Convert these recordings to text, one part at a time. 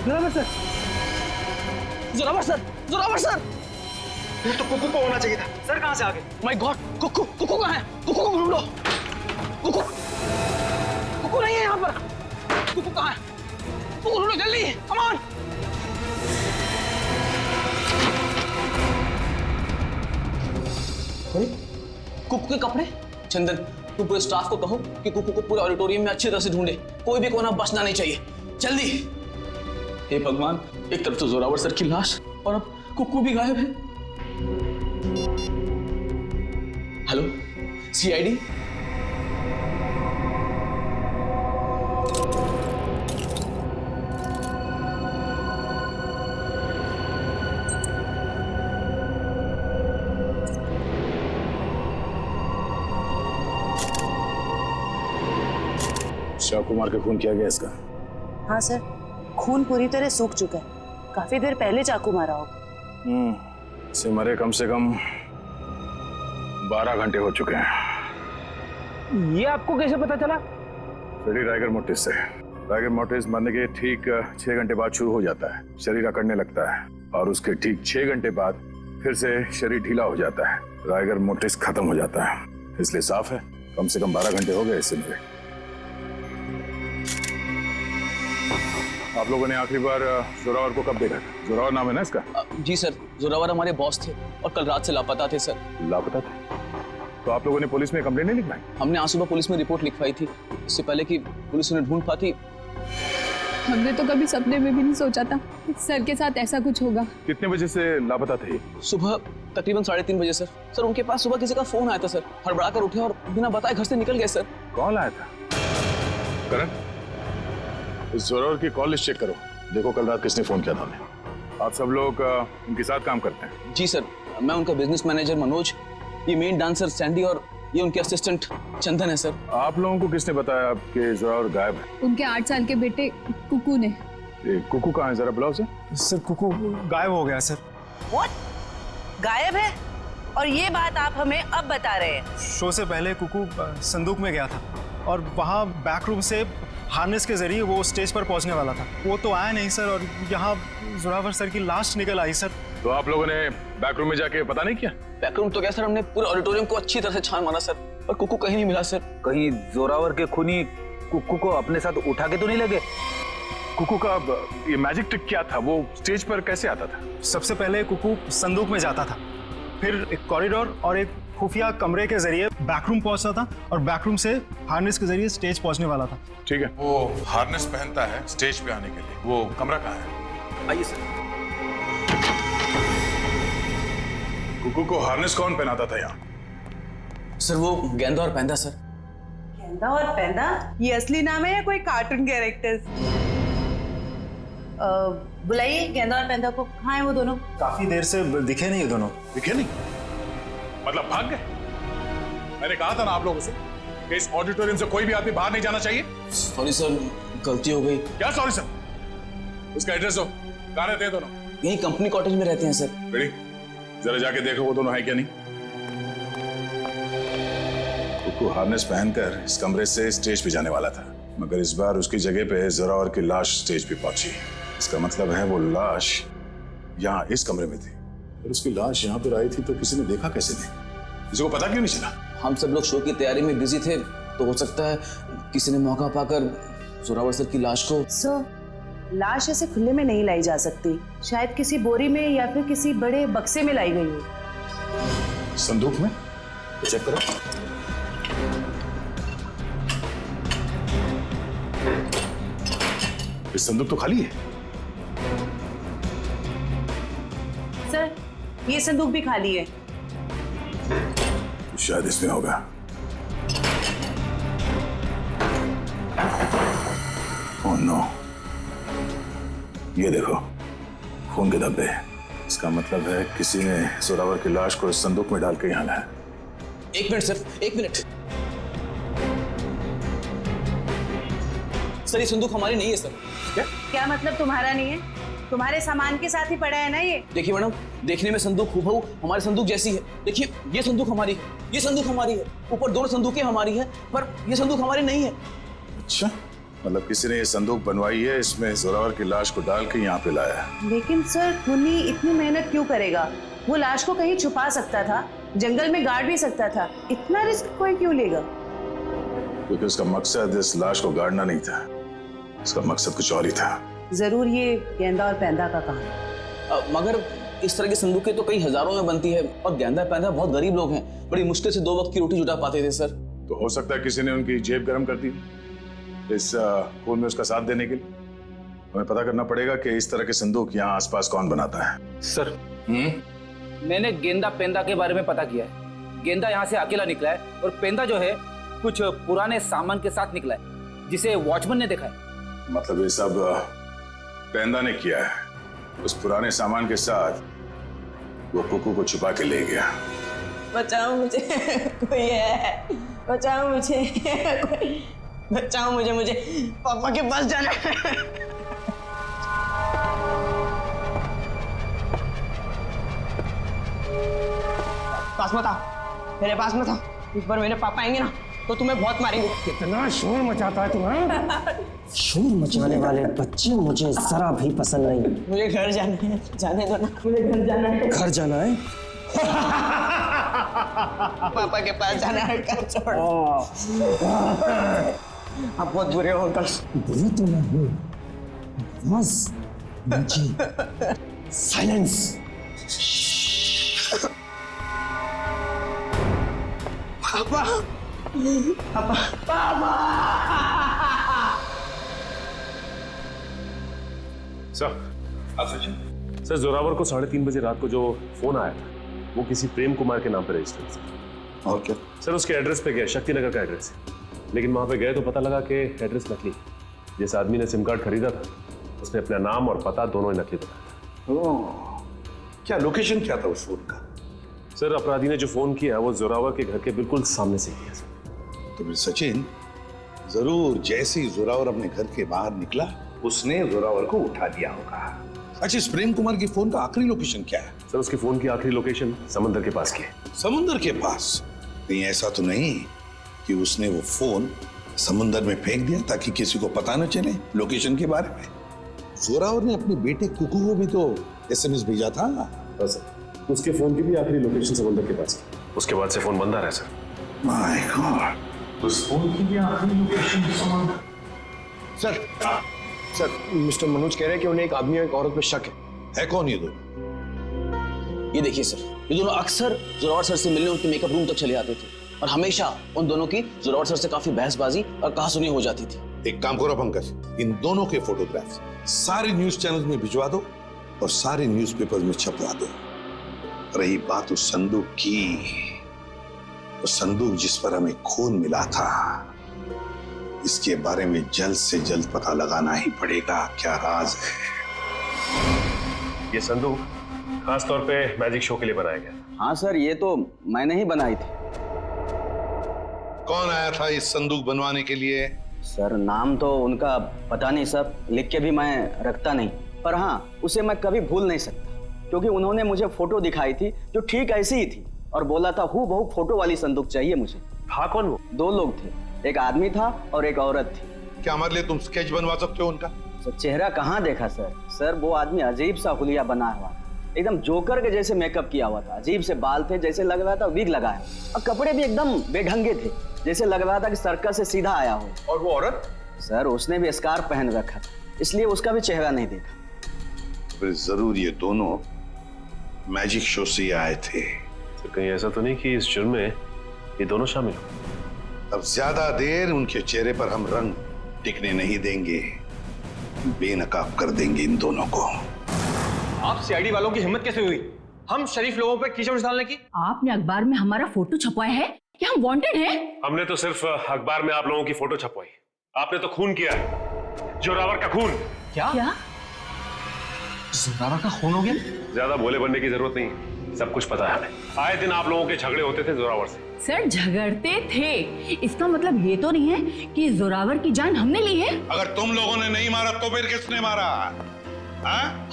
Zorawar sir, Zorawar sir, Zorawar sir. ये तो कुकू को होना चाहिए था। सर कहाँ से आ गए? माय गॉड, कुकू, कुकू कहाँ है? कुकू को ढूंढो। कुकू, कुकू नहीं है यहाँ पर। कुकू कहाँ है? कुकू ढूंढो जल्दी, कम ऑन। अरे कुकू के कपड़े। चंदन, तू पूरे स्टाफ को कहो कि कुकू को पूरे ऑडिटोरियम में अच्छी तरह से ढूंढे, कोई भी कोना बचना नहीं चाहिए, जल्दी। हे भगवान, एक तरफ तो जोरावर सर की लाश और अब कुकू भी गायब है। Hello, CID? शिव कुमार का खून किया गया इसका? हाँ सर, खून पूरी तरह सूख चुका है। काफी देर पहले चाकू मारा होगा। इसे मरे कम से कम 12 घंटे हो चुके हैं। ये आपको कैसे पता चला? फ्रेडी राइगर मोर्टिस से। राइगर मोर्टिस मरने के ठीक 6 घंटे बाद शुरू हो जाता है, शरीर अकड़ने लगता है और उसके ठीक 6 घंटे बाद फिर से शरीर ढीला हो जाता है, राइगर मोर्टिस खत्म हो जाता है। इसलिए साफ है कम से कम 12 घंटे हो गए इससे मरे। आप लोगों ने आखिरी बार जोरावर को कब देखा था? जोरावर नाम है ना इसका? जी सर, जोरावर हमारे बॉस थे और कल रात से लापता थे सर। लापता थे? तो आप लोगों ने पुलिस में कंप्लेंट नहीं लिखवाई? हमने आज सुबह पुलिस में रिपोर्ट लिखवाई थी, इससे पहले कि पुलिस उन्हें ढूंढ पाती। हमने तो कभी सपने में भी नहीं सोचा था सर के साथ ऐसा कुछ होगा। कितने बजे से लापता थे? सुबह तकरीबन 3:30 बजे सर। सर उनके पास सुबह किसी का फोन आया था सर, हड़बड़ा कर उठे और बिना बताए घर से निकल गए सर। कौन आया था? करण, इस जोरावर की कॉल लिस्ट चेक करो, देखो कल रात किसने फोन किया था हमें। आप सब लोग उनके साथ काम करते हैं? जी सर, मैं उनका बिजनेस मैनेजर मनोज, ये मेन डांसर सैंडी और ये उनके असिस्टेंट चंदन है सर। आप लोगों को किसने बताया कि जोरावर गायब है? उनके 8 साल के बेटे कुकू ने। कुकू कहाँ है, जरा बुलाओ उसे। सर कुकू गायब हो गया सर। व्हाट? गायब है? और ये बात आप हमें अब बता रहे हैं? शो से पहले कुकू संदूक में गया था और वहाँ बैक रूम से हार्नेस के जरिए वो स्टेज पर पहुंचने वाला था। वो तो आया नहीं सर और यहाँ जोरावर सर की लाश निकल आई सर। तो आप लोगों ने बैक रूम में जाके पता नहीं किया? बैकरूम तो क्या सर, हमने पूरे ऑडिटोरियम को अच्छी तरह से छान मारा सर, पर कुकू कहीं नहीं मिला सर। कहीं जोरावर के खूनी कुकू को अपने साथ उठा के तो नहीं लगे? कुकू का ये मैजिक ट्रिक क्या था? वो स्टेज पर कैसे आता था? सबसे पहले कुकू संदूक में जाता था, फिर एक कॉरिडोर और एक खुफिया कमरे के जरिए बैकरूम पहुंचता था और बैकरूम से हार्नेस के जरिए स्टेज पहुंचने वाला था। ठीक है। वो हार्नेस पहनता है स्टेज पे आने के लिए, वो कमरा कहाँ है? आइए सर। कुकू को हार्नेस कौन पहनाता था यहाँ? सर वो गेंदा और पैंदा सर। गेंदा और पैंदा? ये असली नाम है या कोई कार्टून कैरेक्टर्स? बुलाइए गेंदा और पैंदा को। कहाँ है वो दोनों? काफी देर से दिखे नहीं ये दोनों। दिखे नहीं? मतलब भाग गए? मैंने कहा था ना आप लोगों से कि इस ऑडिटोरियम से कोई भी आदमी बाहर नहीं जाना चाहिए। सॉरी सर, गलती हो गई। क्या सॉरी सर? उसका एड्रेस दो, कहाँ रहते हैं दोनों? यही कंपनी कॉटेज में रहते हैं सर। रेडी, जरा जाके देखो वो दोनों है क्या नहीं। कुकू हार्नेस पहनकर इस कमरे से स्टेज पे जाने वाला था, मगर इस बार उसकी जगह पे जोरावर की लाश स्टेज पे पहुंची। इसका मतलब है वो लाश यहाँ इस कमरे में थी और उसकी लाश यहाँ पर आई थी, तो किसी ने देखा कैसे नहीं? किसी को पता क्यों नहीं चला? हम सब लोग शो की तैयारी में बिजी थे, तो हो सकता है किसी ने मौका पाकर जोरावर सर की लाश को। सर, लाश ऐसे खुले में नहीं लाई जा सकती, शायद किसी बोरी में या फिर किसी बड़े बक्से में लाई गई हो। संदूक में? चेक करो। इस संदूक तो खाली है। सर, ये संदूक भी खाली है। शायद इसमें होगा। ओह नो, ये देखो खून के धब्बे। इसका मतलब है किसी ने जोरावर की लाश को इस संदूक में डाल के यहाँ लाया। 1 मिनट सर, 1 मिनट। सर ये संदूक हमारी नहीं है सर। क्या मतलब तुम्हारा नहीं है? तुम्हारे सामान के साथ ही पड़ा है ना ये। देखिए मैडम, देखने में संदूक हूबहू हमारे संदूक जैसी है। देखिए ये संदूक हमारी है, ये संदूक हमारी है, ऊपर दोनों संदूकें हमारी है, पर ये संदूक हमारी नहीं है। अच्छा, मतलब किसी ने ये संदूक बनवाई है, इसमें जोरावर की लाश को डाल के यहाँ पे लाया है। लेकिन सर खूनी इतनी मेहनत क्यों करेगा? वो लाश को कहीं छुपा सकता था, जंगल में गाड़ भी सकता था। इतना रिस्क कोई क्यों लेगा? क्योंकि उसका मकसद इस लाश को गाड़ना नहीं था, उसका मकसद कुछ और ही था। जरूर ये गेंदा और पैंदा का काम है। मगर इस तरह की संदूकें तो कई हजारों में बनती है और गेंदा पैंदा बहुत गरीब लोग हैं, बड़ी मुश्किल से 2 वक्त की रोटी जुटा पाते थे सर। तो हो सकता है किसी ने उनकी जेब गर्म कर दी इस खून में उसका साथ देने के लिए। हमें पता करना पड़ेगा कि इस तरह के संदूक यहाँ आसपास कौन बनाता है। सर मैंने गेंदा पेंदा के बारे में पता किया है। गेंदा यहाँ से अकेला निकला है और पेंदा जो है कुछ पुराने सामान के साथ निकला है, जिसे वॉचमैन ने देखा है। मतलब ये सब पेंदा ने किया है, उस पुराने सामान के साथ वो कुकू को छुपा के ले गया। बचाओ मुझे, कोई है, बचाओ मुझे, बचाओ मुझे, मुझे पापा के पास जाना है। पास मत आओ, मेरे पास मत आओ। इस बार मेरे पापा आएंगे ना तो तुम्हें बहुत मारेंगे। कितना शोर मचाता है तुम्हें? शोर मचाने वाले बच्चे मुझे जरा भी पसंद नहीं। मुझे घर जाना है, जाने दो ना, मुझे घर जाना है। घर जाना है? पापा के पास जाना है, घर छोड़। आप बहुत बुरे हो अंकल। बुरे तो मैं हूँ, बस मुझे साइलेंस। पापा, पापा, पापा। सर जोरावर को 3:30 बजे रात को जो फोन आया था वो किसी प्रेम कुमार के नाम पे रजिस्टर्ड था। और क्या? सर उसके एड्रेस पे गए, शक्तिनगर का एड्रेस है, लेकिन वहां पे गए तो पता लगा कि एड्रेस नकली। जिस आदमी ने सिम कार्ड खरीदा था उसने अपना नाम और पता दोनों ही नकली बताया था। क्या लोकेशन क्या था उस फोन का? सर अपराधी ने जो फोन किया वो जोरावर के घर के बिल्कुल सामने से किया सर। तो फिर सचिन जरूर जैसे ही जोरावर अपने घर के बाहर निकला उसने जोरावर को उठा दिया होगा। अच्छा, इस प्रेम कुमार की फोन का आखिरी लोकेशन क्या है? सर उसके फोन की आखिरी लोकेशन समंदर के पास की है। समुंदर के पास? कहीं ऐसा तो नहीं कि उसने वो फोन समुंदर में फेंक दिया ताकि किसी को पता न चले लोकेशन के बारे में? जोरावर ने अपने बेटे कुकू को भी तो SMS भेजा था। हाँ सर, उसके फोन की भी आखिरी लोकेशन समंदर के पास की। उसके बाद से फोन बंद आ रहा है सर। माय गॉड, उस फोन की भी आखिरी लोकेशन समंदर। सर मिस्टर मनोज कह रहे हैं कि उन्हें एक आदमी और एक औरत पे शक है कौन ये दोनों? ये देखिए सर, ये दोनों अक्सर जोरावर सर से मिलने उनके मेकअप रूम तक चले आते थे और हमेशा उन दोनों की जोरावर सर से काफी बहसबाजी और कहासुनी हो जाती थी। एक काम करो पंकज, इन दोनों के फोटोग्राफ्स सारे न्यूज चैनल में भिजवा दो और सारे न्यूज़पेपर में छपवा दो। रही बात उस संदूक की, वो संदूक जिस पर हमें खून मिला था, इसके बारे में जल्द से जल्द पता लगाना ही पड़ेगा क्या राज है। ये संदूक खास तौर पे मैजिक शो के लिए बनाया गया। हाँ सर, ये तो मैंने ही बनाई थी। कौन आया था इस संदूक बनवाने के लिए? सर नाम तो उनका पता नहीं सर, लिख के भी मैं रखता नहीं, पर हाँ उसे मैं कभी भूल नहीं सकता क्योंकि उन्होंने मुझे फोटो दिखाई थी जो ठीक ऐसी ही थी और बोला था हूबहू फोटो वाली संदूक चाहिए मुझे। था कौन वो? 2 लोग थे, एक आदमी था और एक औरत थी। क्या हमारे लिए तुम स्केच बनवा सकते हो उनका? सर चेहरा कहाँ देखा सर? सर वो आदमी अजीब सा हुलिया बना हुआ था, एकदम जोकर के जैसे मेकअप किया हुआ था, अजीब से बाल थे, जैसे लग रहा था विग लगाया और कपड़े भी एकदम बेढंगे थे, जैसे लग रहा था कि सर्कस से सीधा आया हो। और वो औरत? सर उसने भी स्कार्फ पहन रखा था, इसलिए उसका भी चेहरा नहीं देखा। फिर जरूर ये दोनों मैजिक शो से आए थे। तो कहीं ऐसा तो नहीं कि इस जुर्म में ये दोनों शामिल हो? अब ज्यादा देर उनके चेहरे पर हम रंग टिकने नहीं देंगे, बेनकाब कर देंगे इन दोनों को। आप सीआईडी वालों की हिम्मत कैसे हुई हम शरीफ लोगों पर कीचड़ डालने की? आपने अखबार में हमारा फोटो छपवाया है कि हम वांटेड हैं? हमने तो सिर्फ अखबार में आप लोगों की फोटो छपवाई, आपने तो खून किया है, जोरावर का खून। क्या? जोरावर का खून हो गया? ज्यादा भोले बनने की जरूरत नहीं, सब कुछ पता है हमें। आए दिन आप लोगों के झगड़े होते थे जोरावर से। सर झगड़ते थे, इसका मतलब ये तो नहीं है कि जोरावर की जान हमने ली है। अगर तुम लोगों ने नहीं मारा तो फिर किसने मारा?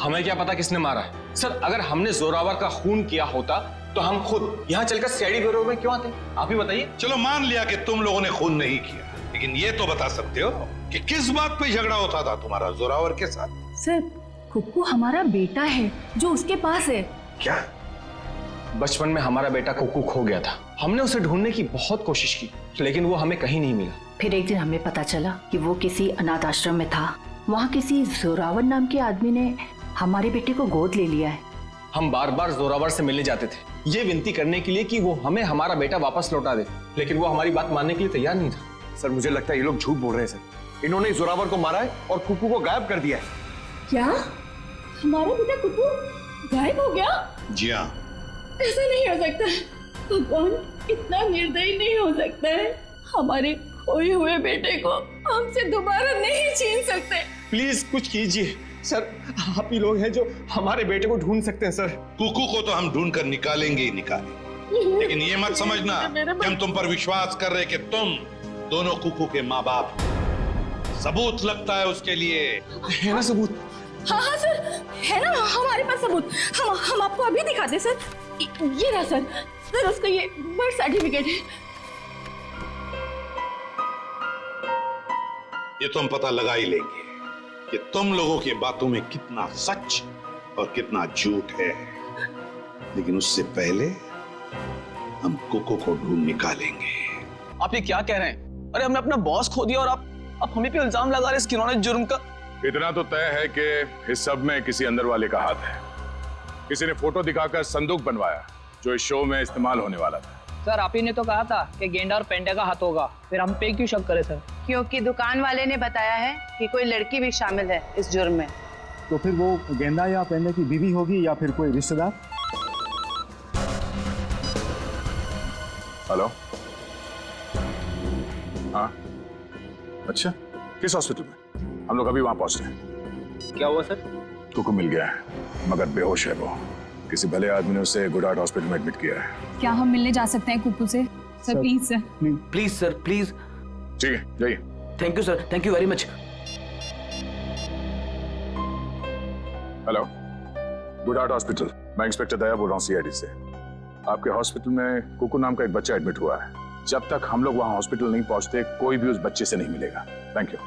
हमें क्या पता किसने मारा है? सर अगर हमने जोरावर का खून किया होता तो हम खुद यहाँ चलकर सीआईडी ब्यूरो में क्यों आते? आप ही बताइए। चलो मान लिया कि तुम लोगों ने खून नहीं किया, लेकिन ये तो बता सकते हो कि किस बात पे झगड़ा होता था तुम्हारा जोरावर के साथ? सर कुक्कू हमारा बेटा है जो उसके पास है। क्या? बचपन में हमारा बेटा कुक्कू खो गया था। हमने उसे ढूंढने की बहुत कोशिश की, लेकिन वो हमें कहीं नहीं मिला। फिर एक दिन हमें पता चला कि वो किसी अनाथ आश्रम में था। वहाँ किसी जोरावर नाम के आदमी ने हमारे बेटे को गोद ले लिया है। हम बार बार जोरावर से मिलने जाते थे, ये विनती करने के लिए कि वो हमें हमारा बेटा वापस लौटा दे, लेकिन वो हमारी बात मानने के लिए तैयार नहीं था। सर मुझे लगता है ये लोग झूठ बोल रहे हैं सर। इन्होंने जोरावर को मारा है और कुक्कू को गायब कर दिया है। क्या हमारा बेटा कुक्कू गायब हो गया? जी हाँ। ऐसा नहीं हो सकता। भगवान इतना निर्दयी नहीं हो सकता है। हमारे खोए हुए बेटे को हमसे दोबारा नहीं छीन सकते। प्लीज कुछ कीजिए सर, आप ही लोग हैं जो हमारे बेटे को ढूंढ सकते हैं सर। कुक्कू को तो हम ढूंढ कर निकालेंगे ही निकालेंगे, लेकिन ये मत समझना कि हम तुम पर विश्वास कर रहे कि तुम दोनों कुक्कू के माँ बाप। सबूत लगता है उसके लिए। है ना सबूत? हाँ हाँ सर, है ना हमारे पास सबूत। हम आपको अभी दिखाते सर। ये रहा सर, सर उसका ये बर्थ सर्टिफिकेट है। ये तो हम पता लगा ही लेंगे कि तुम लोगों की बातों में कितना सच और कितना झूठ है, लेकिन उससे पहले हम कुक्कू को ढूंढ निकालेंगे। आप ये क्या कह रहे हैं? अरे हमने अपना बॉस खो दिया और आप हमें पे इल्जाम लगा रहे हैं इस किन्होंने जुर्म का। इतना तो तय है कि इस सब में किसी अंदर वाले का हाथ है। किसी ने फोटो दिखाकर संदूक बनवाया जो इस शो में इस्तेमाल होने वाला था। सर आप ही ने तो कहा था कि गेंडा और पेंडे का हाथ होगा, फिर हम पे क्यों शक करें सर? क्योंकि दुकान वाले ने बताया है कि कोई लड़की भी शामिल है इस जुर्म में। तो फिर वो गेंदा या पेंडे की बीवी होगी या फिर कोई रिश्तेदार। हेलो, हाँ अच्छा, किस हॉस्पिटल में? हम लोग अभी वहां पहुंच रहे हैं। क्या हुआ सर? कुक्कू मिल गया है, मगर बेहोश है वो। किसी भले आदमी ने उसे गुड हार्ट हॉस्पिटल में एडमिट किया है। क्या हम मिलने जा सकते हैं कुक्कू से? Sir please sir. Please sir please. ठीक है जाइए। Thank you sir, thank you very much. Hello, good heart hospital, मैं इंस्पेक्टर दया बोल रहा हूँ सीआईडी से। आपके हॉस्पिटल में कुक्कू नाम का एक बच्चा एडमिट हुआ है। जब तक हम लोग वहां हॉस्पिटल नहीं पहुंचते कोई भी उस बच्चे से नहीं मिलेगा। Thank you.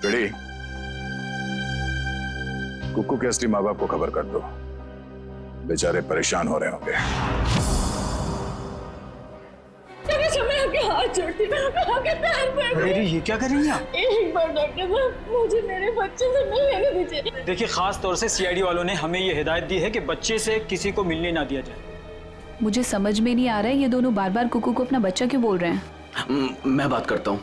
रेडी? कुक्कू के असली माँ बाप को खबर कर दो, बेचारे परेशान हो रहे होंगे। हाथ जोड़ती हूँ, आपके पैर पड़ अरे ये क्या कर रही हैं आप? एक बार डॉक्टर साहब मुझे मेरे बच्चे से मिलने दीजिए। देखिए खास तौर से सीआईडी वालों ने हमें ये हिदायत दी है कि बच्चे से किसी को मिलने ना दिया जाए। मुझे समझ में नहीं आ रहा है ये दोनों बार बार कुक्कू को अपना बच्चा क्यों बोल रहे हैं। मैं बात करता हूँ।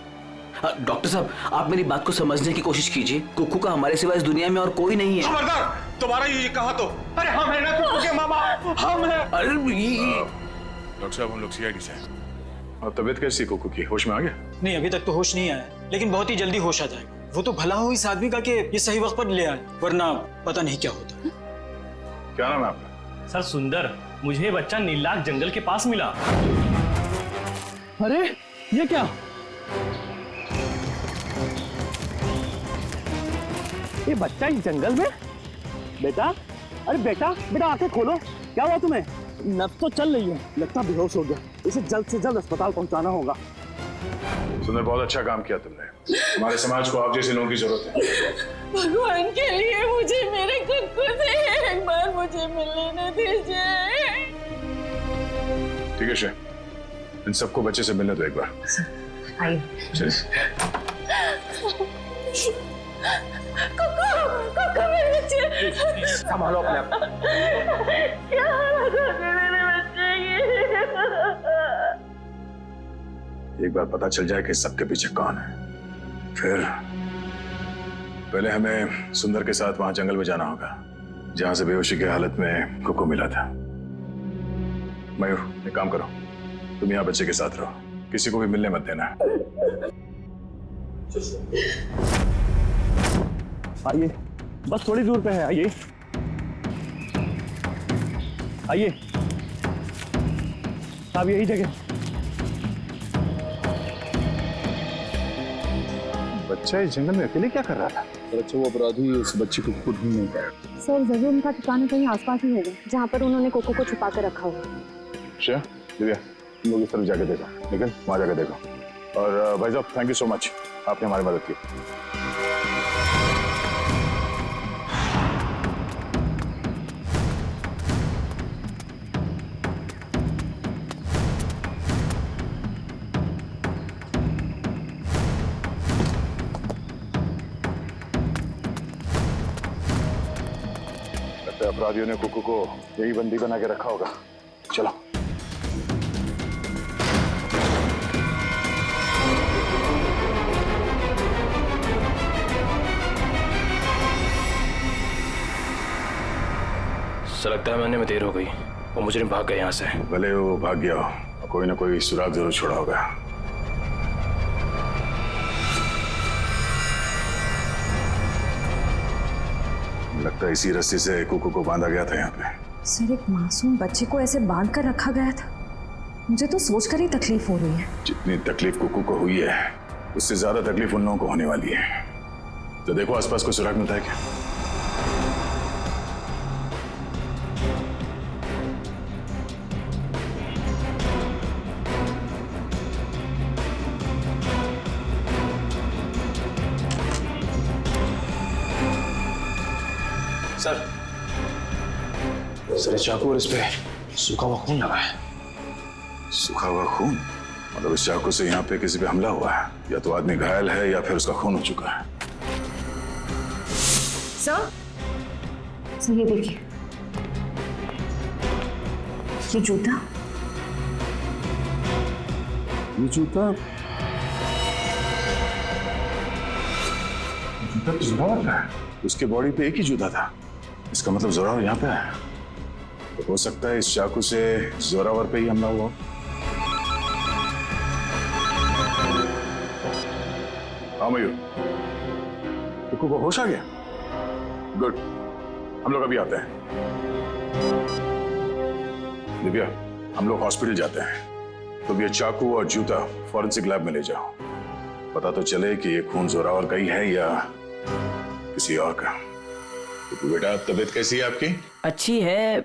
डॉक्टर साहब आप मेरी बात को समझने की कोशिश कीजिए। कुक्कू का हमारे सिवा इस दुनिया में और कोई नहीं है। खबरदार, तुम्हारा ये कहा तो। अरे हम है ना कुक्कू के माँ बाप, हम हैं। अरे डॉक्टर साहब हम लोग सीआईडी से हैं। और तबीयत कैसी कुक्कू की? होश में आ गया? नहीं अभी तक तो होश नहीं आया, लेकिन बहुत ही जल्दी होश आ जाएगा। वो तो भला हो इस आदमी का कि ये सही वक्त पर ले आए, वरना पता नहीं क्या होता। क्या नाम है आपका? सर सुंदर, मुझे ये बच्चा नीलाख जंगल के पास मिला। अरे ये क्या? ये बच्चा इस जंगल में? बेटा, अरे बेटा बेटा आंखें खोलो, क्या हुआ तुम्हें? नब्ज तो चल रही है, लगता बेहोश हो गया। इसे जल्द से जल्द अस्पताल पहुंचाना होगा। सुंदर बहुत अच्छा काम किया तुमने। हमारे समाज को आप जैसे लोगों की जरूरत है। भगवान के लिए मुझे मेरे कुक्कू से एक बार मुझे मिलने दीजिए। ठीक है शे, इन सबको बच्चे से मिलने दो एक बार। आइए। कुक्कू मेरे बच्चे। संभालो अपने आप। क्या हालत है मेरे बच्चे की? एक बार पता चल जाए कि सबके पीछे कौन है, फिर पहले हमें सुंदर के साथ वहां जंगल में जाना होगा जहां से बेहोशी की हालत में कुक्कू मिला था। मयूर एक काम करो, तुम यहाँ बच्चे के साथ रहो, किसी को भी मिलने मत देना। आइए, बस थोड़ी दूर पे है, आइए आइए। साहब यही जगह। बच्चा इस जंगल में अकेले क्या कर रहा था? अच्छा वो अपराधी उस बच्चे को खुद ढूंढ नहीं पाया। सर जरूर उनका ठिकाना कहीं आसपास ही होगा जहाँ पर उन्होंने कोको को छुपा कर रखा होगा। दिव्या तुम लोग इस तरफ जाके देखो, लेकिन वहां जाके देखो। और भाई साहब थैंक यू सो मच, आपने हमारी मदद की। लगता है अपराधियों ने कुकू को यही बंदी बना के रखा होगा। चलो। सर लगता है मैंने में देर हो गई। वो मुजरिम भाग गए यहाँ से। भले वो भाग गया हो, कोई ना कोई सुराग जरूर छोड़ा होगा। लगता है इसी रस्सी से कुकू को बांधा गया था यहाँ पे। सर एक मासूम बच्चे को ऐसे बांध कर रखा गया था, मुझे तो सोचकर ही तकलीफ हो रही है। जितनी तकलीफ कुकू को हुई है उससे ज्यादा तकलीफ उन लोगों को होने वाली है। तो देखो आसपास कोई सुराग मिलता है क्या? सर इस चाकू और इस पे सूखा हुआ खून लगा है। सूखा हुआ खून? मतलब इस चाकू से यहाँ पे किसी पे हमला हुआ है, या तो आदमी घायल है या फिर उसका खून हो चुका है। सर ये देखिए, ये जूता। ये जूता तो जोरावर का है। उसके बॉडी पे एक ही जूता था, इसका मतलब जोरावर यहाँ पे है। तो हो सकता है इस चाकू से जोरावर पे ही हमला हुआ। हाँ मयूर, कुकू को होश आ गया? गुड, हम लोग अभी आते हैं। दिव्या, हम लोग हॉस्पिटल जाते हैं। तो ये चाकू और जूता फॉरेंसिक लैब में ले जाओ, पता तो चले कि ये खून जोरावर का ही है या किसी और का। तो बेटा तबीयत कैसी है आपकी? अच्छी है।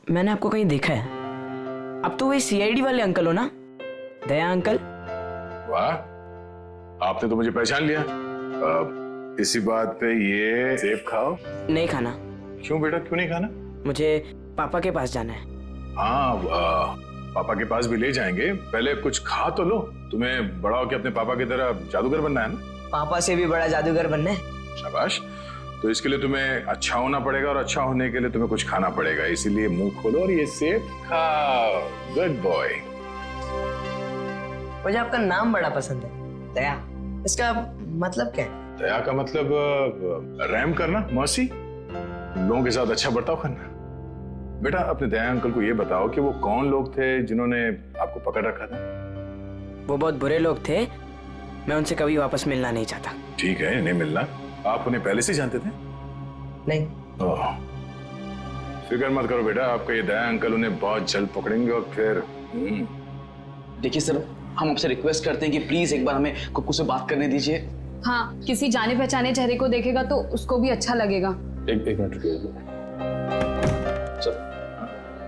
मैंने आपको कहीं देखा है। अब तो वही सीआईडी वाले अंकल हो ना, दया अंकल? वाह, आपने तो मुझे पहचान लिया। इसी बात पे ये सेब खाओ। नहीं खाना। क्यों बेटा, क्यों नहीं खाना? मुझे पापा के पास जाना है। हाँ, पापा के पास भी ले जाएंगे, पहले कुछ खा तो लो। तुम्हें बड़ा होकर अपने पापा की तरह जादूगर बनना है ना? पापा से भी बड़ा जादूगर बनना है। शाबाश। तो इसके लिए तुम्हें अच्छा होना पड़ेगा, और अच्छा होने के लिए तुम्हें कुछ खाना पड़ेगा। इसीलिए मुंह खोलो और ये सेब खाओ। Good boy. मुझे आपका नाम बड़ा पसंद है, दया। इसका मतलब क्या है? दया का मतलब रहम करना, मर्सी, लोगों के साथ अच्छा बर्ताव करना। बेटा अपने दया अंकल को ये बताओ कि वो कौन लोग थे जिन्होंने आपको पकड़ रखा था? वो बहुत बुरे लोग थे, मैं उनसे कभी वापस मिलना नहीं चाहता। ठीक है, नहीं मिलना। आप उन्हें पहले से जानते थे? नहीं। फिक्र मत करो बेटा, आपका ये दया अंकल उन्हें बहुत जल्द पकड़ेंगे और फिर देखिए सर, हम आपसे रिक्वेस्ट करते हैं कि प्लीज एक बार हमें कुकू से बात करने दीजिए। हाँ, किसी जाने पहचाने चेहरे को देखेगा तो उसको भी अच्छा लगेगा। एक मिनट रुकिए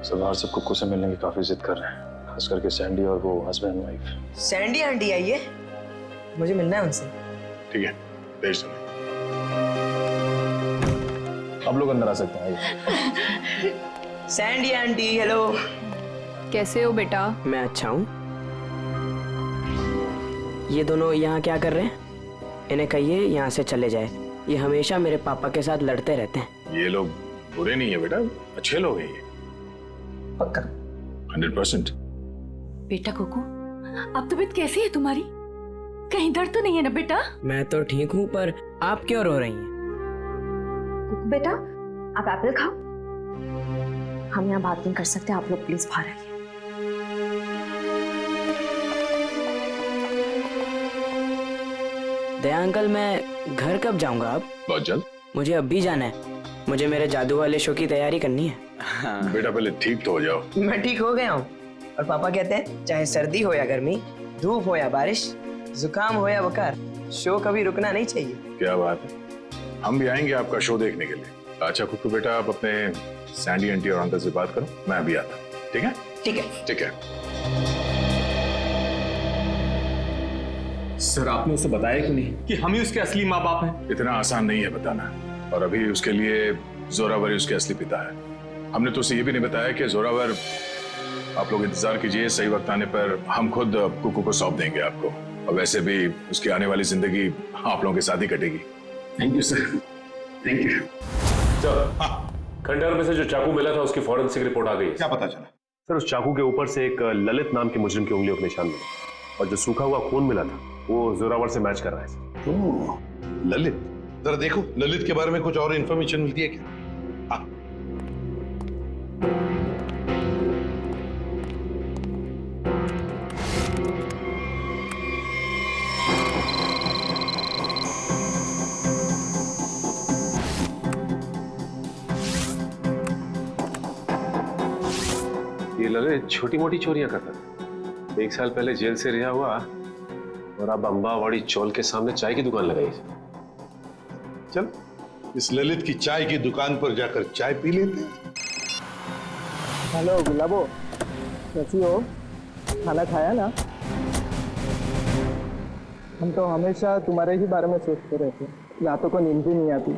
सर, बाहर सब कुकू से मिलने की काफी जिद कर रहे हैं, खास करके सैंडी और वो हस्बैंड वाइफ। सैंडी आंटी आई है, मुझे मिलना है उनसे। ठीक है, भेज दो। आप लोग अंदर आ सकते हैं। Sandy aunty, hello. कैसे हो बेटा? मैं अच्छा हूँ। ये दोनों यहाँ क्या कर रहे हैं? इन्हें कहिए यहाँ से चले जाए। ये हमेशा मेरे पापा के साथ लड़ते रहते हैं। ये लोग बुरे नहीं है बेटा, अच्छे लोग हैं ये। पक्का? 100%। बेटा कुकू, अब तबीयत कैसी है तुम्हारी? कहीं दर्द तो नहीं है ना बेटा? मैं तो ठीक हूँ, पर आप क्यों रो रही हैं? बेटा आप एप्पल खाओ। हम यहाँ बात नहीं कर सकते, आप लोग प्लीज बाहर आइए। दया अंकल, मैं घर कब जाऊंगा? अब बहुत जल्द। मुझे अभी जाना है, मुझे मेरे जादू वाले शो की तैयारी करनी है। बेटा पहले ठीक तो हो जाओ। मैं ठीक हो गया हूँ, और पापा कहते हैं चाहे सर्दी हो या गर्मी, धूप हो या बारिश, जुकाम हो या बुखार, शो कभी रुकना नहीं चाहिए। क्या बात है, हम भी आएंगे आपका शो देखने के लिए। अच्छा कुकू बेटा, आप अपने सैंडी आंटी और अंकल से बात करो, मैं अभी आता हूँ। ठीक है? ठीक है। ठीक है। सर आपने उसे बताया क्यों नहीं कि हम ही उसके असली माँ बाप हैं? इतना आसान नहीं है बताना, और अभी उसके लिए जोरावर ही उसके असली पिता है। हमने तो उसे ये भी नहीं बताया कि जोरावर, आप लोग इंतजार कीजिए, सही वक्त आने पर हम खुद कुकू को सौंप देंगे आपको, और वैसे भी उसकी आने वाली जिंदगी आप लोगों के साथ ही कटेगी। Thank you sir, thank you. खंडहर में से जो चाकू मिला था उसकी फॉरेंसिक रिपोर्ट आ गई है। क्या पता चला? सर उस चाकू के ऊपर से एक ललित नाम के मुजरिम की उंगलियों के निशान मिले, और जो सूखा हुआ खून मिला था वो जोरावर से मैच कर रहा है। ओह, ललित, जरा देखो ललित के बारे में कुछ और इन्फॉर्मेशन मिलती है क्या? हाँ। ये ललित छोटी मोटी चोरियां करता था, 1 साल पहले जेल से रिहा हुआ और अब अंबावाड़ी चौल के सामने चाय की दुकान लगाई। चल इस ललित की चाय की दुकान पर जाकर चाय पी लेते हैं। हेलो गुलाबो, कैसी हो? खाना खाया ना? हम तो हमेशा तुम्हारे ही बारे में सोचते रहते, रातों को नींद भी नहीं आती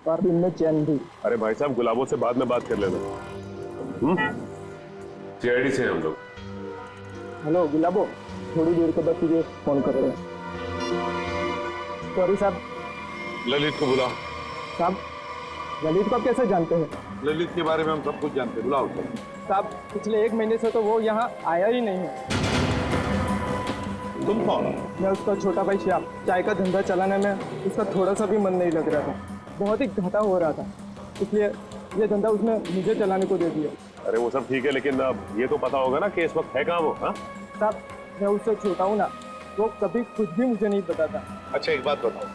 और दिन में चैन भी। अरे भाई साहब, गुलाबों से बाद में बात कर लेना। सीआईडी से हम लोग। हेलो गुलाबो, थोड़ी देर के बाद तुझे फोन कर रहे हैं। सॉरी साहब। ललित को बुलाओ। साहब, ललित को आप कैसे जानते हैं? ललित के बारे में हम सब कुछ जानते हैं, बुलाओ उसको। साहब, पिछले 1 महीने से तो वो यहाँ आया ही नहीं है। तुम कौन? मैं उसका छोटा भाई श्याम। चाय का धंधा चलाने में उसका थोड़ा सा भी मन नहीं लग रहा था, बहुत ही घाटा हो रहा था, इसलिए ये धंधा उसने मुझे चलाने को दे दिया। अरे वो सब ठीक है, लेकिन अब ये तो पता होगा ना कि इस वक्त है कहाँ वो? हाँ साहब, मैं उससे छोटा हूँ ना, वो कभी कुछ भी मुझे नहीं बताता। अच्छा एक बात बताओ,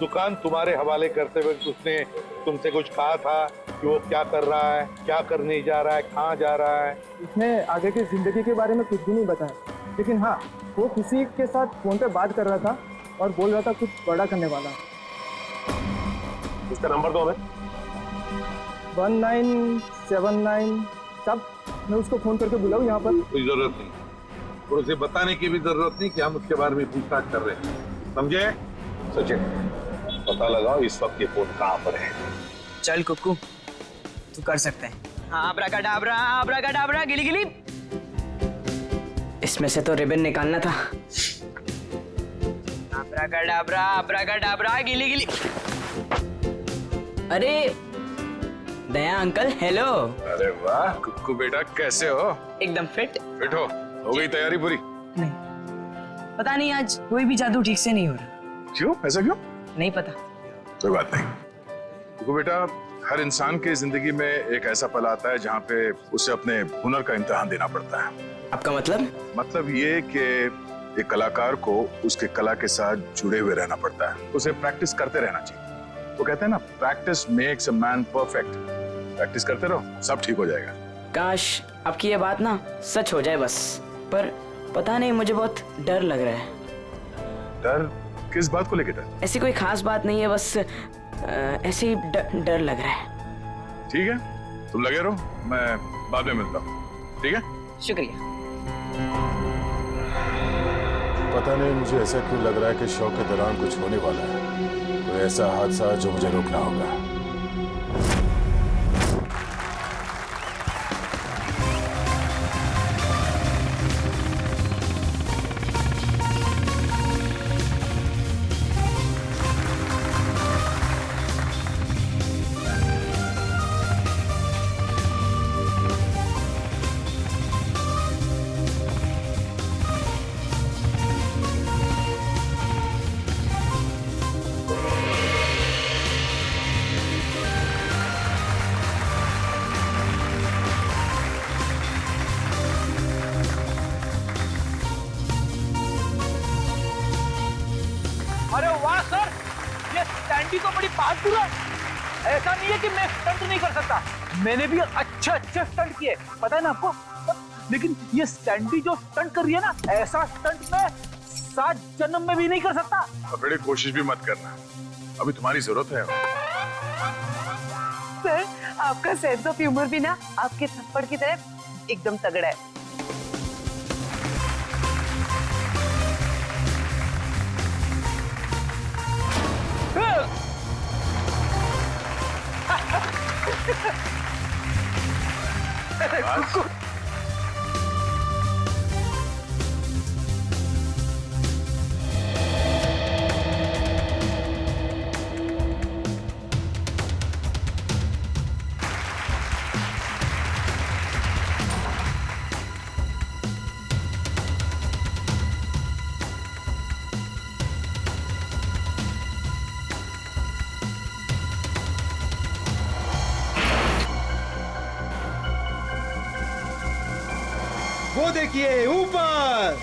दुकान तुम्हारे हवाले करते हुए उसने तुमसे कुछ कहा था कि वो क्या कर रहा है, क्या करने जा रहा है, कहाँ जा रहा है? उसने आगे की जिंदगी के बारे में कुछ भी नहीं बताया, लेकिन हाँ, वो किसी के साथ फोन पे बात कर रहा था और बोल रहा था कुछ बड़ा करने वाला। उसका नंबर दो हमें। 1979। साहब, मैं उसको फोन करके बुलाऊं यहाँ पर? कोई जरूरत नहीं, और उसे बताने की भी जरूरत नहीं कि हम उसके बारे में पूछताछ कर रहे हैं, समझे? सचिन, पता लगाओ इस वक्त ये फोन कहाँ पर है। चल कुक्कू, तू कर सकते हैं। हाँ, अब्राकडाब्रा, गिली गिली। इसमें से तो रिबन निकालना था। अब्राकडाब्रा, गिली गिली। अरे दया अंकल, हेलो। अरे वाह कुक्कू बेटा, कैसे हो? एकदम फिट हो गई तैयारी पूरी? नहीं, पता नहीं आज कोई भी जादू ठीक से नहीं हो रहा। क्यों? ऐसा क्यों? नहीं पता। कोई बात नहीं कुक्कू बेटा, हर इंसान की जिंदगी में एक ऐसा पल आता है जहाँ पे उसे अपने हुनर का इम्तिहान देना पड़ता है। आपका मतलब? मतलब ये कि एक कलाकार को उसके कला के साथ जुड़े हुए रहना पड़ता है, उसे प्रैक्टिस करते रहना चाहिए। वो कहते हैं ना, practice makes a man perfect. Practice करते रहो, सब ठीक हो जाएगा। काश आपकी ये बात ना सच हो जाए बस, पर पता नहीं, मुझे बहुत डर लग रहा है। डर? किस बात को लेकर डर? ऐसी कोई खास बात नहीं है, बस ऐसे ही डर लग रहा है। ठीक है, तुम लगे रहो, मैं बाद में मिलता हूँ। ठीक है, शुक्रिया। पता नहीं मुझे ऐसा क्यों लग रहा है कि शो के दौरान कुछ होने वाला है, कोई ऐसा हादसा जो मुझे रोकना होगा। अरे वाह सर, ये स्टैंडी तो बड़ी बहादुर है। ऐसा नहीं है कि मैं स्टंट नहीं कर सकता, मैंने भी अच्छे स्टंट किए, पता है ना आपको। लेकिन ये स्टैंडी जो स्टंट कर रही है ना, ऐसा स्टंट मैं 7 जन्म में भी नहीं कर सकता। बड़ी कोशिश भी मत करना, अभी तुम्हारी जरूरत है। सर, आपका सेंस ऑफ ह्यूमर भी ना आपके थप्पड़ की तरह एकदम तगड़ा है। कुकू वो देखिए ऊपर।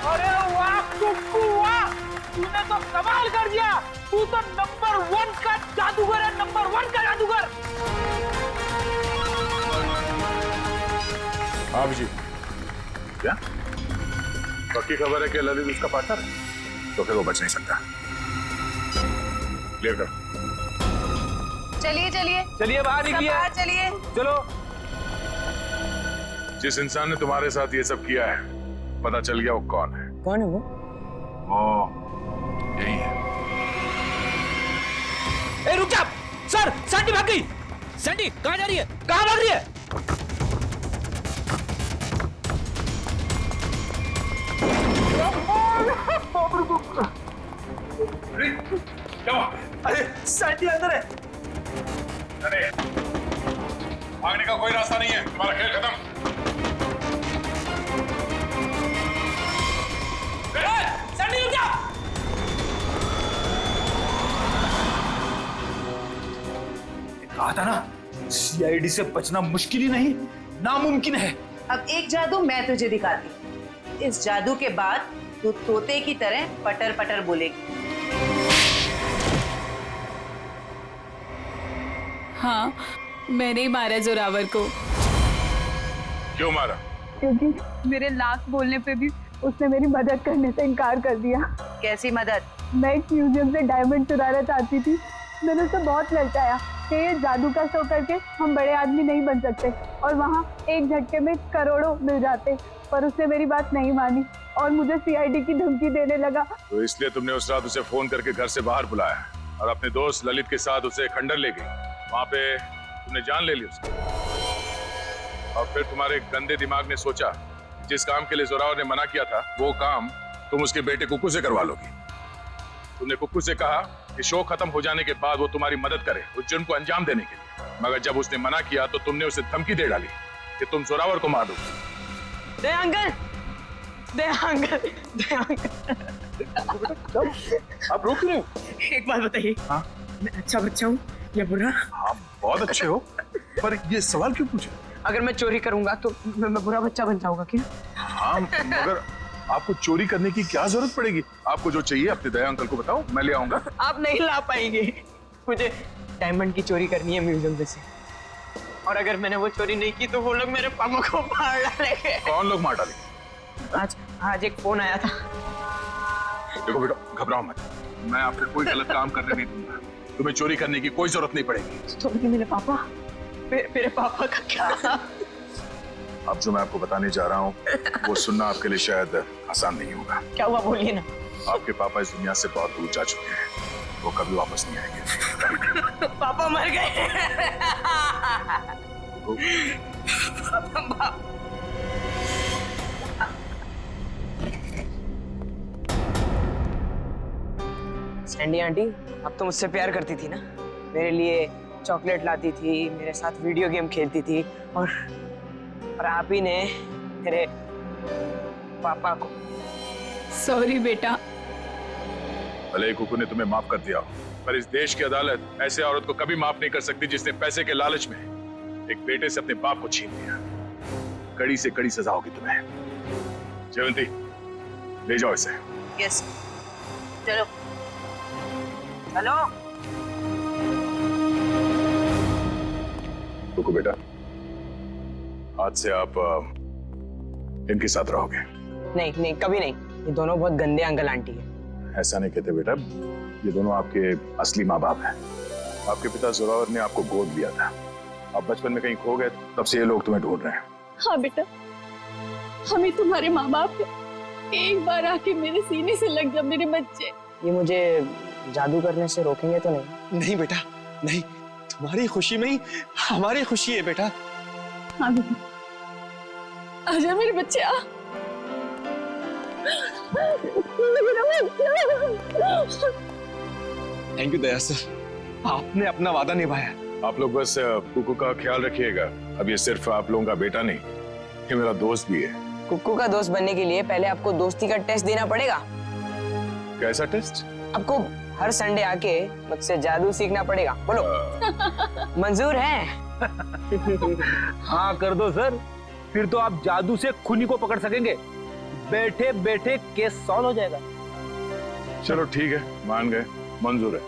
अरे वाह कुकू वाह, तूने तो कमाल कर दिया। तू तो नंबर 1 का जादूगर है, नंबर 1 का जादूगर। हाँ जी, क्या पक्की खबर है कि ललित उसका पार्टनर है? तो फिर वो बच नहीं सकता। क्लियर कर। चलिए चलिए चलिए बाहर सब निकलिए। बाहर चलिए। चलो। जिस इंसान ने तुम्हारे साथ ये सब किया है, पता चल गया वो कौन है? कौन है वो? वो यही है। ए रुक जा सर, सैंडी भाग गई। सैंडी कहाँ जा रही है? कहाँ भाग रही है? अरे सैंडी अंदर है। अरे भागने का कोई रास्ता नहीं है, तुम्हारा खेल खत्म। सैंडी रुक जा। कहा था ना, सीआईडी से बचना मुश्किल ही नहीं, नामुमकिन है। अब एक जादू मैं तुझे दिखाती। इस जादू के बाद तू तोते की तरह पटर पटर बोलेगी। हाँ, मैंने ही मारा जोरावर को। क्यों मारा? क्योंकि मेरे लाख बोलने पे भी उसने मेरी मदद करने से इनकार कर दिया। कैसी मदद? मैं एक म्यूजियम से डायमंड चुराना चाहती थी। मैंने उसे बहुत ललचाया कि ये जादू का शो करके हम बड़े आदमी नहीं बन सकते और वहाँ एक झटके में करोड़ों मिल जाते, पर उसने मेरी बात नहीं मानी और मुझे सीआईडी की धमकी देने लगा। तो इसलिए तुमने उस रात उसे फोन करके घर से बाहर बुलाया और अपने दोस्त ललित के साथ उसे खंडर ले गई। वहां पे तुमने जान ले ली उसकी। और फिर तुम्हारे गंदे दिमाग ने सोचा जिस काम के लिए जोरावर ने मना किया था वो काम तुम उसके बेटे कुकू से करवा लोगी। तुमने कुकू से कहा कि शो खत्म हो जाने के बाद वो तुम्हारी मदद करे उस जुर्म को अंजाम देने के लिए, मगर जब उसने मना किया तो तुमने उसे धमकी दे डाली कि तुम जोरावर को मार दोगे। दे अंकल, दे अंकल, दे अंकल। आप रोक रहे हो? एक बात बताइए, हाँ? मैं अच्छा बच्चा हूँ या बुरा? हाँ बहुत अच्छे हो, पर ये सवाल क्यों पूछे? अगर मैं चोरी करूंगा तो मैं बुरा बच्चा बन जाऊंगा क्या? हाँ, मगर आपको चोरी करने की क्या जरूरत पड़ेगी? आपको जो चाहिए अपने दया अंकल को बताओ, मैं ले आऊंगा। आप नहीं ला पाएंगे। मुझे डायमंड की चोरी करनी है म्यूजियम में से, और अगर मैंने वो चोरी नहीं की तो वो लोग मेरे पापा को मार डालेंगे। कौन लोग मार डालेंगे? आज एक फोन आया था। देखो बेटा, घबराओ मत, मैं आपको कोई गलत काम करने नहीं दूंगा। तुम्हें चोरी करने की कोई जरूरत नहीं पड़ेगी। तो मेरे पापा, मेरे पापा का क्या? अब जो मैं आपको बताने जा रहा हूँ वो सुनना आपके लिए शायद आसान नहीं होगा। क्या हुआ बोलिए ना। आपके पापा इस दुनिया से बहुत दूर जा चुके हैं, वो कभी वापस नहीं आएंगे। पापा मर गए। सैंडी आंटी, अब तो मुझसे प्यार करती थी ना, मेरे लिए चॉकलेट लाती थी, मेरे साथ वीडियो गेम खेलती थी, और आप ही ने मेरे पापा को। सॉरी बेटा। भले ही कुकू ने तुम्हें माफ कर दिया हो, पर इस देश की अदालत ऐसे औरत को कभी माफ नहीं कर सकती जिसने पैसे के लालच में एक बेटे से अपने बाप को छीन लिया। कड़ी से कड़ी सजा होगी तुम्हें। जयवंती, ले जाओ इसे। यस, चलो चलो। कुकू बेटा, आज से आप इनके साथ रहोगे। नहीं नहीं, कभी नहीं। ये दोनों बहुत गंदे अंकल आंटी है। ऐसा नहीं कहते बेटा, ये दोनों आपके असली माँ बाप हैं। आपके पिता जोरावर ने आपको गोद लिया था, आप बचपन में कहीं खो गए, तब से ये लोग तुम्हें ढूंढ रहे हैं। हाँ बेटा, हमें तुम्हारे माँ बाप एक बार आके मेरे सीने से लग जा मेरे बच्चे। ये मुझे जादू करने से रोकेंगे तो नहीं? नहीं बेटा, नहीं। तुम्हारी खुशी में ही हमारी खुशी है बेटा। हाँ बेटा, आजा मेरे बच्चे, आ। थैंक यू दया सर, आपने अपना वादा निभाया। आप लोग बस कुकू का ख्याल रखिएगा। अब ये सिर्फ आप लोगों का बेटा नहीं, ये मेरा दोस्त भी है। कुक्कू का दोस्त बनने के लिए पहले आपको दोस्ती का टेस्ट देना पड़ेगा। कैसा टेस्ट? आपको हर संडे आके मुझसे जादू सीखना पड़ेगा। बोलो मंजूर है? हाँ कर दो सर, फिर तो आप जादू से खूनी को पकड़ सकेंगे। बैठे बैठे केस सॉल्व हो जाएगा। चलो ठीक है, मान गए, मंजूर है।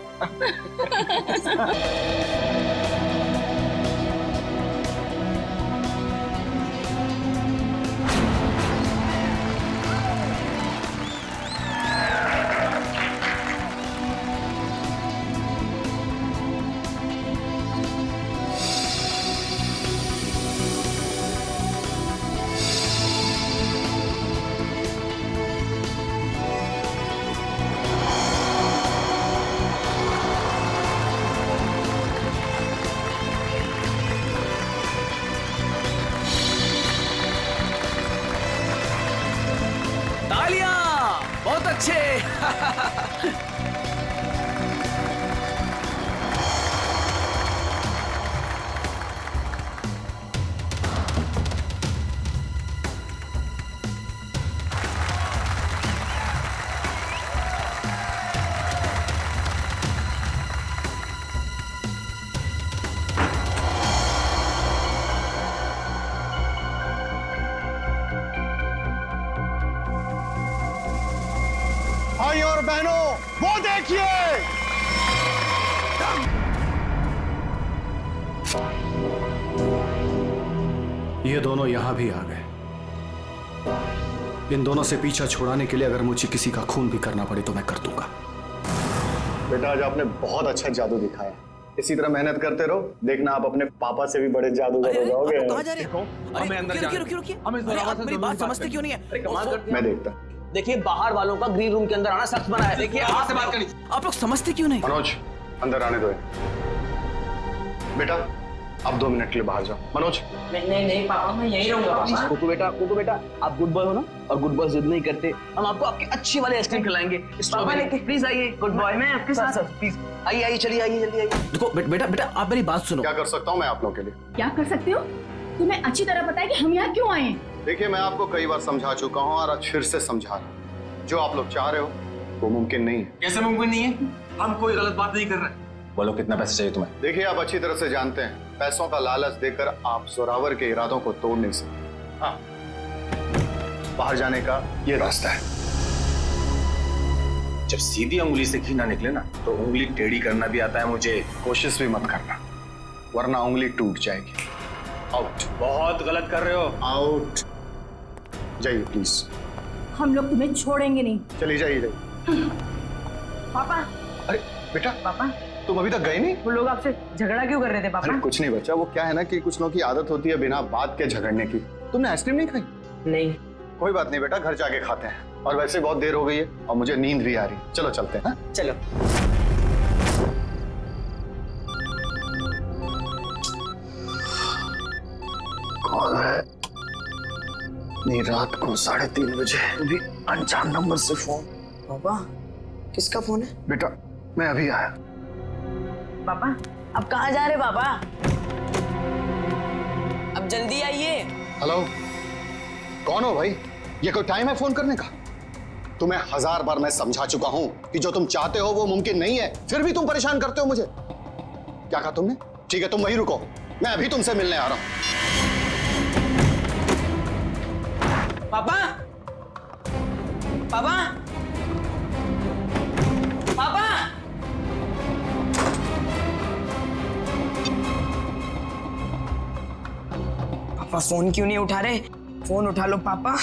बहुत अच्छे। भाई और बहनों, वो देखिए, ये दोनों यहां भी आ गए। इन दोनों से पीछा छुड़ाने के लिए अगर मुझे किसी का खून भी करना पड़े तो मैं कर दूंगा। बेटा आज आपने बहुत अच्छा जादू दिखाया। इसी तरह मेहनत करते रहो, देखना आप अपने पापा से भी बड़े जादूगर हो जाओगे। कहाँ जा रहे हो? हमें अंदर जाना। रुकिए। मेरी बात समझते क्यों नहीं है? मैं देखता। देखिए, बाहर वालों का ग्रीन रूम के अंदर आना सख्त मना है। देखिए, आप से बात करनी। आप लोग समझते क्यों नहीं? मनोज, अंदर आने दो। बेटा अब 2 मिनट के लिए बाहर जाओ। मनोज। नहीं पापा, मैं यही रहूंगा। कुकू बेटा, आप गुड बॉय हो ना, और गुड बॉय जिद नहीं करते। हम आपको आपकी अच्छी वाली आइसक्रीम खिलाएंगे। प्लीज आइए, गुड बॉय। मैं आपके साथ प्लीज आइए, चलिए आइए, जल्दी आइए। देखो बेटा, आप मेरी बात सुनो। क्या कर सकता हूँ मैं आप लोगों के लिए? क्या कर सकते हो? तुम्हें अच्छी तरह पता है कि हम यहाँ क्यों आए हैं। देखिए, मैं आपको कई बार समझा चुका हूँ और आज फिर से समझा रहा हूँ। जो आप लोग चाह रहे हो वो मुमकिन नहीं है। कैसे मुमकिन नहीं है? हम कोई गलत बात नहीं कर रहे। बोलो कितना पैसा चाहिए तुम्हें? देखिए, आप अच्छी तरह से जानते हैं पैसों का लालच देकर आप जोरावर के इरादों को तोड़ नहीं सकते। हाँ, बाहर जाने का ये रास्ता है। जब सीधी उंगली से घी ना निकले ना, तो उंगली टेढ़ी करना भी आता है मुझे। कोशिश भी मत करना, वरना उंगली टूट जाएगी। आउट। बहुत गलत कर रहे हो। आउट। जाइए प्लीज। हम लोग तुम्हें छोड़ेंगे नहीं। चलिए जाइए। पापा। अरे बेटा, पापा तुम अभी तक गए नहीं? वो लोग आपसे झगड़ा क्यों कर रहे थे पापा? अरे कुछ नहीं बच्चा, वो क्या है ना कि कुछ लोगों की आदत होती है बिना बात के झगड़ने की। तुमने आइसक्रीम नहीं खाई? नहीं। कोई बात नहीं बेटा, घर जाके खाते हैं। और वैसे बहुत देर हो गई है और मुझे नींद भी आ रही है। चलो चलते हैं। चलो। कौन है? नहीं, रात को 3:30 बजे भी अनजान नंबर से फोन। पापा किसका फोन है? बेटा मैं अभी आया। पापा अब कहाँ जा रहे पापा? अब जल्दी आइए। हेलो, कौन हो भाई? ये कोई टाइम है फोन करने का? तुम्हें 1000 बार मैं समझा चुका हूं कि जो तुम चाहते हो वो मुमकिन नहीं है, फिर भी तुम परेशान करते हो मुझे। क्या कहा तुमने? ठीक है, तुम वहीं रुको, मैं अभी तुमसे मिलने आ रहा हूं। पापा, पापा, पापा, पापा फोन क्यों नहीं उठा रहे? फोन उठा लो पापा।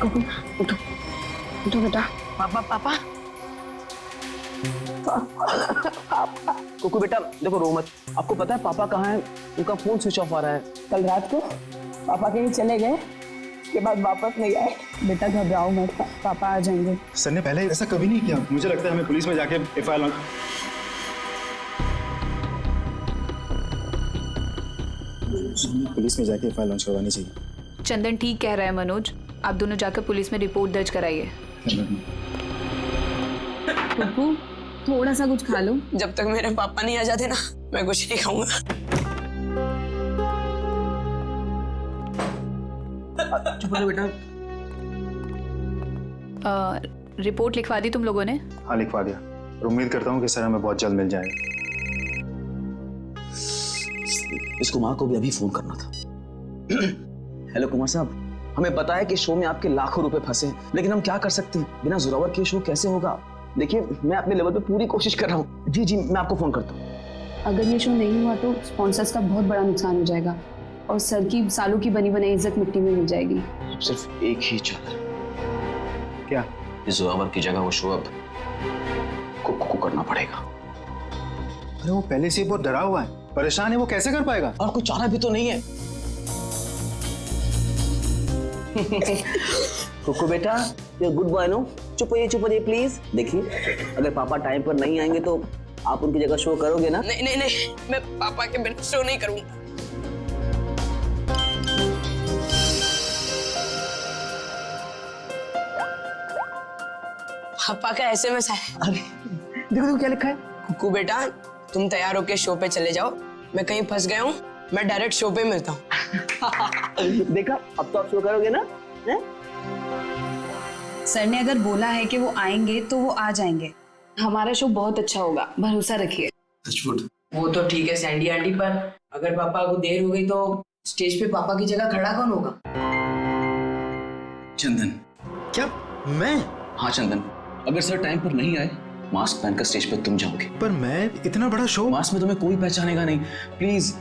उठो उठो बेटा। पापा पापा कुकू बेटा देखो रो मत। आपको पता है पापा कहाँ है? उनका फोन स्विच ऑफ आ रहा है। कल रात को पापा कहीं चले गए, के बाद वापस नहीं आए। बेटा घबराओ मत, पापा आ जाएंगे। सर ने पहले ऐसा कभी नहीं किया। मुझे लगता है हमें पुलिस में जाके एफआईआर लॉन्च करवानी चाहिए। चंदन ठीक कह रहा है मनोज, आप दोनों जाकर पुलिस में रिपोर्ट दर्ज कराइए। पप्पू थोड़ा सा कुछ खा लो। जब तक मेरे पापा नहीं आ जाते ना मैं कुछ नहीं खाऊंगा। चुप रहो बेटा। रिपोर्ट लिखवा दी तुम लोगों ने? हाँ लिखवा दिया और उम्मीद करता हूँ कि सर हमें बहुत जल्द मिल जाएगा। इस कुमार को भी अभी फोन करना था। हेलो कुमार साहब, हमें पता है कि शो में आपके लाखों रुपए फंसे हैं, लेकिन हम क्या कर सकते हैं? बिना जोरावर के शो कैसे होगा? देखिए मैं अपने लेवल पे पूरी कोशिश कर रहा हूँ। जी जी मैं आपको फोन करता हूँ। अगर ये शो नहीं हुआ तो स्पॉन्सर्स का बहुत बड़ा नुकसान हो जाएगा और सर की सालों की बनी बनाई इज्जत मिट्टी में मिल जाएगी। अब सिर्फ एक ही चाल। क्या? इस जोरावर की जगह वो शो अब कुकू को करना पड़ेगा। अरे वो पहले से बहुत डरा हुआ है, परेशान है, वो कैसे कर पाएगा? और कोई चारा भी तो नहीं है। कुकू बेटा ये गुड बॉय नो, चुप होइए प्लीज। देखिए अगर पापा टाइम पर नहीं आएंगे तो आप उनकी जगह शो करोगे ना? नहीं नहीं नहीं, मैं पापा के बिना शो नहीं करूंगा। पापा का एसएमएस है। अरे देखो क्या लिखा है। कुकू बेटा तुम तैयार होके शो पे चले जाओ, मैं कहीं फंस गया हूँ, मैं डायरेक्ट शो पे मिलता हूँ। देखा अब तो आप शो करोगे ना? है? सर ने अगर बोला है कि वो आएंगे तो वो आ जाएंगे। हमारा शो बहुत अच्छा होगा, भरोसा रखिए। वो तो ठीक है सैंडी आंटी, पर अगर पापा को देर हो गई तो स्टेज पे पापा की जगह खड़ा कौन होगा? चंदन। क्या? मैं? हाँ चंदन, अगर सर टाइम पर नहीं आए मास्क पहनकर स्टेज पर तुम जाओगे। पर मैं इतना बड़ा शो, मास्क में तुम्हें कोई पहचानेगा नहीं। प्लीज।